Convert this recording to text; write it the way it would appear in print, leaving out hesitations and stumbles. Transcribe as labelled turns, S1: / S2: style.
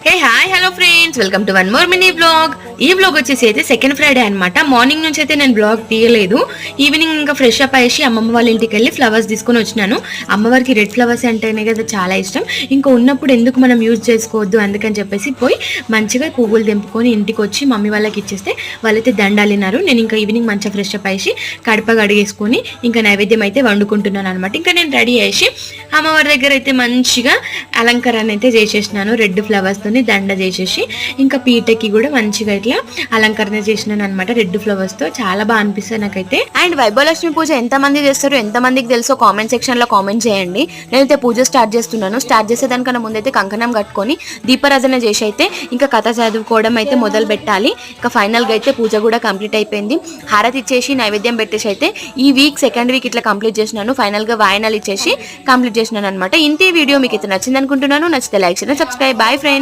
S1: Hey hi hello friends, welcome to one more mini blog. ఈ blog వచ్చేసి అయితే second Friday అనమాట. Morning నుంచి అయితే నేను బ్లాగ్ తీయలేదు. ఈవినింగ్ ఇంకా ఫ్రెష్ అప్ అయ్యి అమ్మమ్మ వాళ్ళ ఇంటికి వెళ్ళి ఫ్లవర్స్ తీసుకొని వచ్చినాను. అమ్మవారికి రెడ్ ఫ్లవర్స్ అంటేనే కదా చాలా ఇష్టం. ఇంకా ఉన్నప్పుడు ఎందుకు మనం యూజ్ చేసుకోవద్దు అందుకని చెప్పేసి పోయి మంచిగా పువ్వులు తెంపుకొని ఇంటికి వచ్చి మమ్మీ వాళ్ళకి ఇచ్చేస్తే వాళ్ళైతే దండాలినారు. నేను ఇంకా ఈవినింగ్ మంచిగా ఫ్రెష్ అప్ అయ్యి కడప కడిగేసుకొని ఇంకా నైవేద్యం అయితే వండుకుంటున్నాను అనమాట. ఇంకా నేను రెడీ అయ్యి అమ్మవారి దగ్గర అయితే మంచిగా అలంకరణ అయితే చేసేసినాను. రెడ్ ఫ్లవర్స్తో దండ చేసేసి ఇంకా పీటకి కూడా మంచిగా ఇట్లా అలంకరణ చేసినాను అనమాట రెడ్ ఫ్లవర్స్ తో. చాలా బాగా అనిపిస్తుంది నాకైతే. అండ్ వైభవలక్ష్మి పూజ ఎంత మంది చేస్తారు, ఎంత మందికి తెలుసో కామెంట్ సెక్షన్ లో కామెంట్ చేయండి. నేనైతే పూజ స్టార్ట్ చేస్తున్నాను. స్టార్ట్ చేసేదానికన్నా ముందైతే కంకణం కట్టుకొని దీపారాధన చేసి అయితే ఇంకా కథ చదువుకోవడం అయితే మొదలు పెట్టాలి. ఇంకా ఫైనల్ గా అయితే పూజ కూడా కంప్లీట్ అయిపోయింది. హారతి ఇచ్చేసి నైవేద్యం పెట్టేసి అయితే ఈ వీక్ సెకండ్ వీక్ ఇట్లా కంప్లీట్ చేసినాను. ఫైనల్ గా వాయనాలు ఇచ్చేసి కంప్లీట్ చేసినాను అనమాట. ఇంతే వీడియో మీకు అయితే నచ్చింది అనుకుంటున్నాను. నచ్చితే లైక్ చేయండి, సబ్స్క్రైబ్. Bye friends.